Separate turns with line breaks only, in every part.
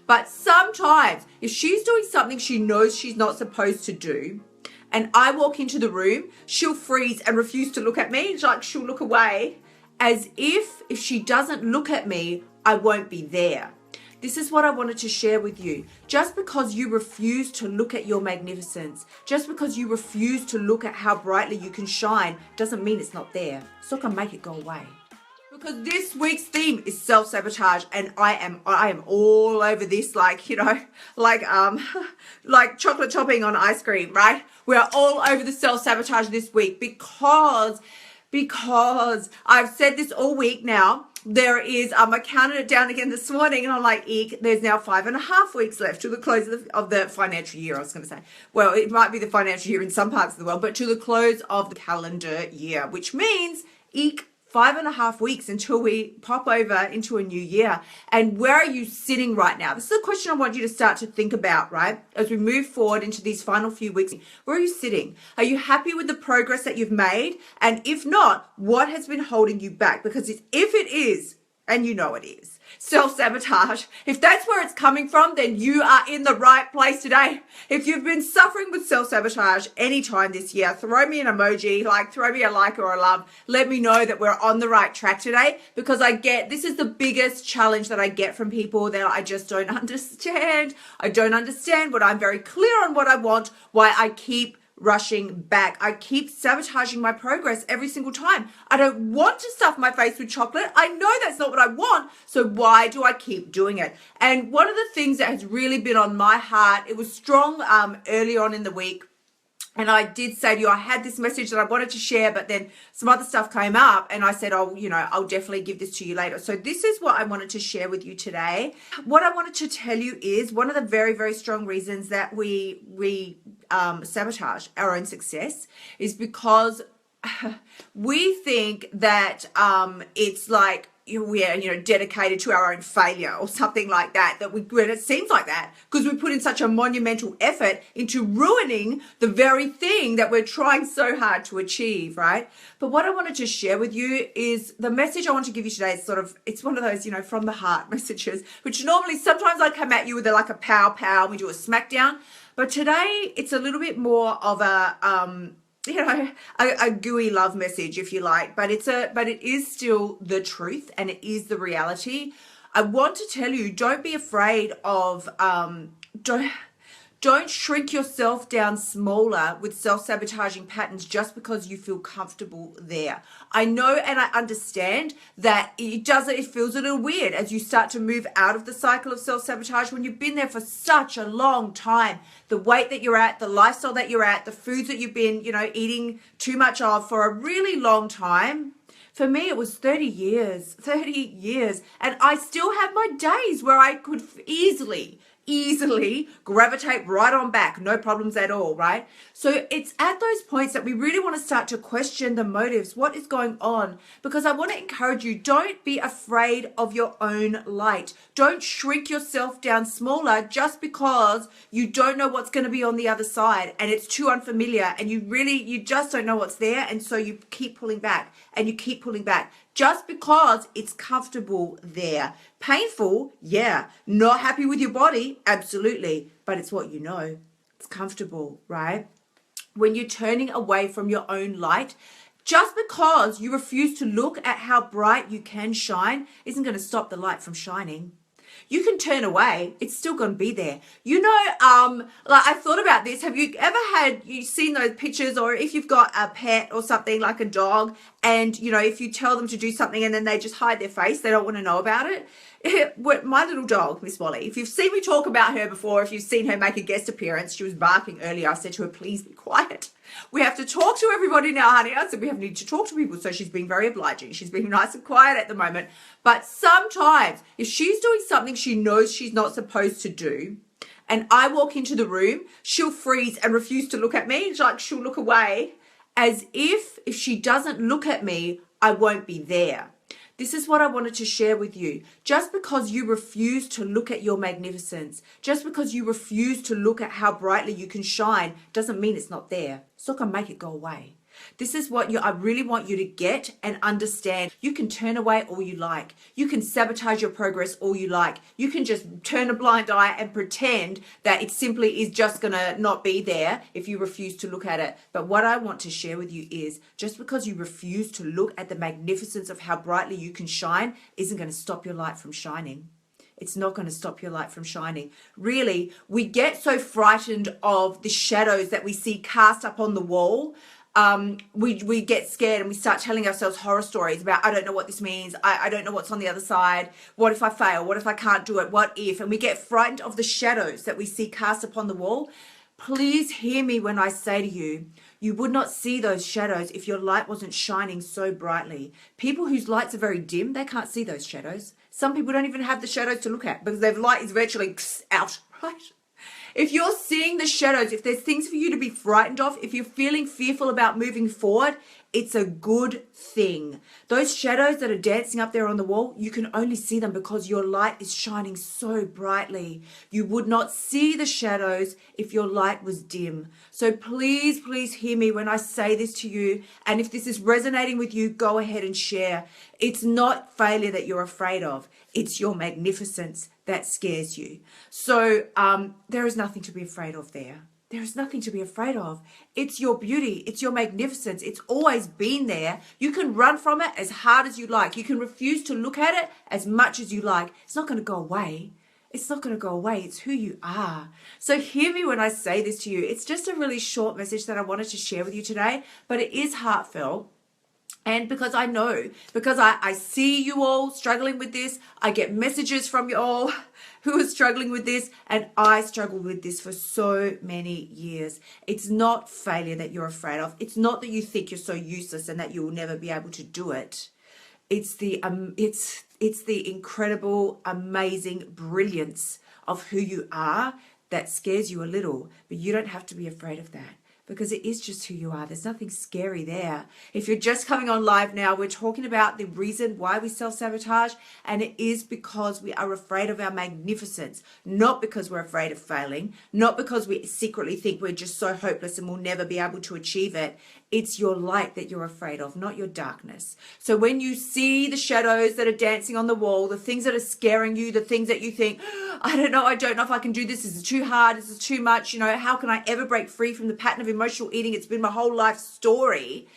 But sometimes if she's doing something she knows she's not supposed to do, and I walk into the room, she'll freeze and refuse to look at me. It's like she'll look away as if she doesn't look at me, I won't be there. This is what I wanted to share with you. Just because you refuse to look at your magnificence, just because you refuse to look at how brightly you can shine, doesn't mean it's not there. It's not gonna make it go away. Because this week's theme is self-sabotage, and I am all over this, like, you know, like chocolate topping on ice cream, right? We are all over the self-sabotage this week because I've said this all week now. There is, I counted it down again this morning, and I'm like, eek, there's now 5.5 weeks left to the close of the financial year, I was going to say. Well, it might be the financial year in some parts of the world, but to the close of the calendar year, which means, eek, 5.5 weeks until we pop over into a new year. And where are you sitting right now? This is a question I want you to start to think about, right? As we move forward into these final few weeks, where are you sitting? Are you happy with the progress that you've made? And if not, what has been holding you back? Because if it is, and you know it is, self-sabotage, if that's where it's coming from, then you are in the right place today. If you've been suffering with self-sabotage anytime this year, throw me an emoji, like throw me a like or a love. Let me know that we're on the right track today, because this is the biggest challenge that I get from people that I just don't understand. I don't understand what I'm very clear on what I want, why I keep rushing back. I keep sabotaging my progress every single time. I don't want to stuff my face with chocolate. I know that's not what I want. So why do I keep doing it? And one of the things that has really been on my heart, it was strong early on in the week. And I did say to you, I had this message that I wanted to share, but then some other stuff came up, and I said, oh, you know, I'll definitely give this to you later. So this is what I wanted to share with you today. What I wanted to tell you is one of the very, very strong reasons that we sabotage our own success is because we think that it's like, we are, you know, dedicated to our own failure or something like that, when it seems like that, because we put in such a monumental effort into ruining the very thing that we're trying so hard to achieve, right? But what I wanted to share with you is the message I want to give you today is it's one of those, you know, from the heart messages, which normally sometimes I come at you with like a pow, we do a smackdown. But today it's a little bit more of a, you know, a gooey love message, if you like, but it is still the truth, and it is the reality. I want to tell you, don't be afraid of, don't shrink yourself down smaller with self-sabotaging patterns just because you feel comfortable there. I know and I understand that it feels a little weird as you start to move out of the cycle of self-sabotage when you've been there for such a long time. The weight that you're at, the lifestyle that you're at, the foods that you've been, you know, eating too much of for a really long time. For me, it was 30 years, and I still have my days where I could easily gravitate right on back, no problems at all, right? So it's at those points that we really want to start to question the motives, what is going on? Because I want to encourage you, don't be afraid of your own light. Don't shrink yourself down smaller just because you don't know what's going to be on the other side and it's too unfamiliar, and you just don't know what's there, and so you keep pulling back and you keep pulling back. Just because it's comfortable there. Painful, yeah. Not happy with your body, absolutely. But it's what you know. It's comfortable, right? When you're turning away from your own light, just because you refuse to look at how bright you can shine isn't going to stop the light from shining. You can turn away, it's still going to be there. You know, like I thought about this. Have you ever seen those pictures, or if you've got a pet or something like a dog, and you know, if you tell them to do something and then they just hide their face, they don't want to know about it. My little dog, Miss Molly, if you've seen me talk about her before, if you've seen her make a guest appearance, she was barking earlier. I said to her, please be quiet. We have to talk to everybody now, honey. I said we need to talk to people. So she's being very obliging. She's being nice and quiet at the moment. But sometimes if she's doing something she knows she's not supposed to do, and I walk into the room, she'll freeze and refuse to look at me. It's like she'll look away as if she doesn't look at me, I won't be there. This is what I wanted to share with you. Just because you refuse to look at your magnificence, just because you refuse to look at how brightly you can shine, doesn't mean it's not there. It's not going to make it go away. This is what I really want you to get and understand. You can turn away all you like. You can sabotage your progress all you like. You can just turn a blind eye and pretend that it simply is just going to not be there if you refuse to look at it. But what I want to share with you is just because you refuse to look at the magnificence of how brightly you can shine isn't going to stop your light from shining. It's not going to stop your light from shining. Really, we get so frightened of the shadows that we see cast up on the wall. We get scared and we start telling ourselves horror stories about, I don't know what this means. I don't know what's on the other side. What if I fail? What if I can't do it? What if? And we get frightened of the shadows that we see cast upon the wall. Please hear me when I say to you, you would not see those shadows if your light wasn't shining so brightly. People whose lights are very dim, they can't see those shadows. Some people don't even have the shadows to look at because their light is virtually out, right? If you're seeing the shadows, if there's things for you to be frightened of, if you're feeling fearful about moving forward, it's a good thing. Those shadows that are dancing up there on the wall, you can only see them because your light is shining so brightly. You would not see the shadows if your light was dim. So please, please hear me when I say this to you. And if this is resonating with you, go ahead and share. It's not failure that you're afraid of. It's your magnificence that scares you. So there is nothing to be afraid of there. There is nothing to be afraid of. It's your beauty. It's your magnificence. It's always been there. You can run from it as hard as you like. You can refuse to look at it as much as you like. It's not going to go away. It's not going to go away. It's who you are. So hear me when I say this to you. It's just a really short message that I wanted to share with you today, but it is heartfelt. And because I know, because I see you all struggling with this, I get messages from you all who are struggling with this, and I struggled with this for so many years. It's not failure that you're afraid of. It's not that you think you're so useless and that you will never be able to do it. It's the incredible, amazing brilliance of who you are that scares you a little, but you don't have to be afraid of that. Because it is just who you are. There's nothing scary there. If you're just coming on live now, we're talking about the reason why we self-sabotage, and it is because we are afraid of our magnificence, not because we're afraid of failing, not because we secretly think we're just so hopeless and we'll never be able to achieve it. It's your light that you're afraid of, not your darkness. So when you see the shadows that are dancing on the wall, the things that are scaring you, the things that you think, I don't know if I can do this. This is too hard. This is too much. You know, how can I ever break free from the pattern of emotional eating? It's been my whole life story.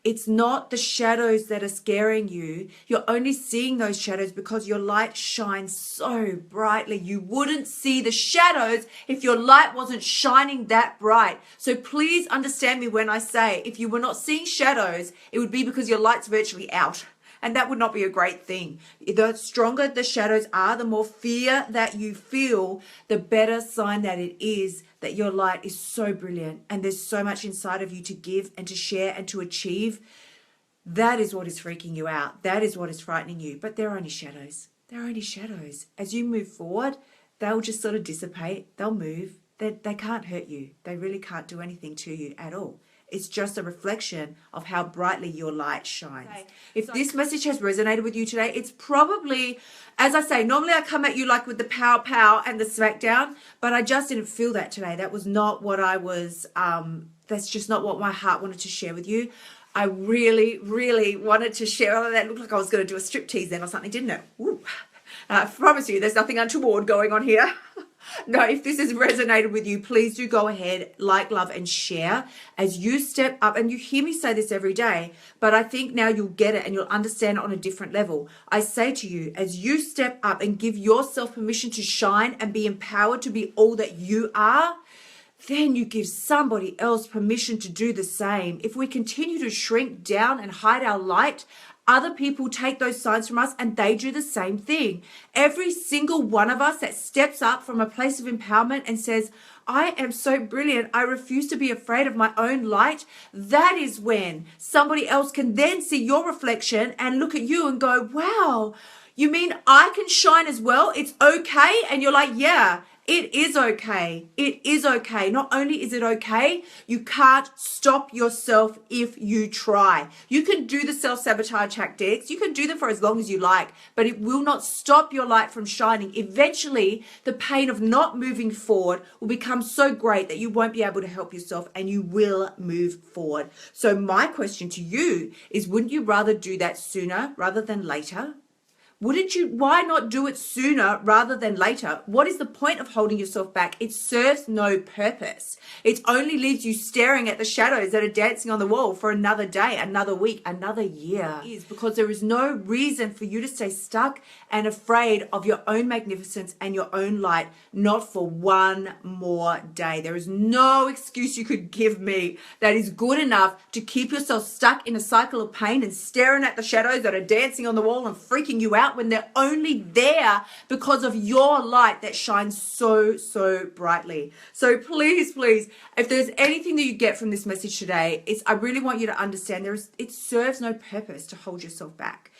It's not the shadows that are scaring you. You're only seeing those shadows because your light shines so brightly. You wouldn't see the shadows if your light wasn't shining that bright. So please understand me when I say, if you were not seeing shadows, it would be because your light's virtually out. And that would not be a great thing. The stronger the shadows are, the more fear that you feel, the better sign that it is that your light is so brilliant and there's so much inside of you to give and to share and to achieve. That is what is freaking you out. That is what is frightening you. But they're only shadows. They're only shadows. As you move forward, they'll just sort of dissipate. They'll move. They can't hurt you. They really can't do anything to you at all. It's just a reflection of how brightly your light shines. Okay. If this message has resonated with you today, it's probably, as I say, normally I come at you like with the pow and the smackdown, but I just didn't feel that today. That was not what I was, that's just not what my heart wanted to share with you. I really, really wanted to share. Oh, that looked like I was going to do a striptease then or something, didn't it? Ooh. I promise you there's nothing untoward going on here. No, if this has resonated with you, please do go ahead, like, love, and share as you step up. And you hear me say this every day, but I think now you'll get it and you'll understand it on a different level. I say to you, as you step up and give yourself permission to shine and be empowered to be all that you are, then you give somebody else permission to do the same. If we continue to shrink down and hide our light, other people take those signs from us and they do the same thing. Every single one of us that steps up from a place of empowerment and says, I am so brilliant, I refuse to be afraid of my own light, that is when somebody else can then see your reflection and look at you and go, wow, you mean I can shine as well? It's okay? And you're like, yeah. It is okay. It is okay. Not only is it okay, you can't stop yourself if you try. You can do the self-sabotage tactics. You can do them for as long as you like, but it will not stop your light from shining. Eventually, the pain of not moving forward will become so great that you won't be able to help yourself and you will move forward. So my question to you is, wouldn't you rather do that sooner rather than later? Why not do it sooner rather than later? What is the point of holding yourself back? It serves no purpose. It only leaves you staring at the shadows that are dancing on the wall for another day, another week, another year. It is because there is no reason for you to stay stuck and afraid of your own magnificence and your own light, not for one more day. There is no excuse you could give me that is good enough to keep yourself stuck in a cycle of pain and staring at the shadows that are dancing on the wall and freaking you out when they're only there because of your light that shines so, so brightly. So please, please, if there's anything that you get from this message today, I really want you to understand it serves no purpose to hold yourself back.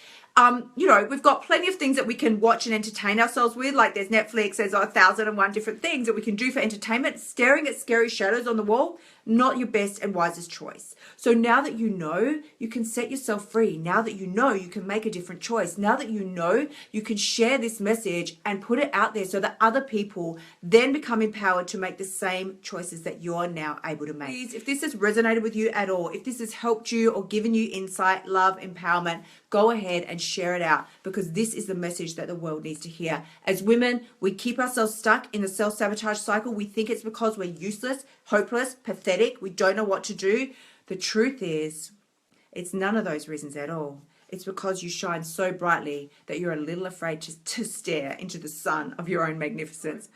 We've got plenty of things that we can watch and entertain ourselves with. Like there's Netflix, there's 1,001 different things that we can do for entertainment. Staring at scary shadows on the wall, not your best and wisest choice. So now that you know, you can set yourself free. Now that you know, you can make a different choice. Now that you know, you can share this message and put it out there so that other people then become empowered to make the same choices that you're now able to make. Please, if this has resonated with you at all, if this has helped you or given you insight, love, empowerment, go ahead and share it out, because this is the message that the world needs to hear. As women, we keep ourselves stuck in the self-sabotage cycle. We think it's because we're useless, hopeless, pathetic, we don't know what to do. The truth is, it's none of those reasons at all. It's because you shine so brightly that you're a little afraid to stare into the sun of your own magnificence.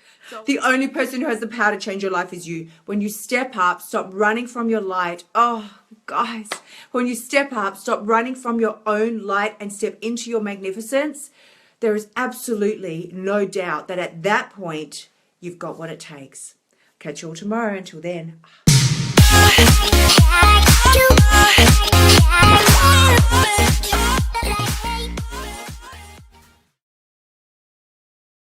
The only person who has the power to change your life is you. When you step up, stop running from your light. Oh, guys, when you step up, stop running from your own light and step into your magnificence, there is absolutely no doubt that at that point, you've got what it takes. Catch you all tomorrow. Until then.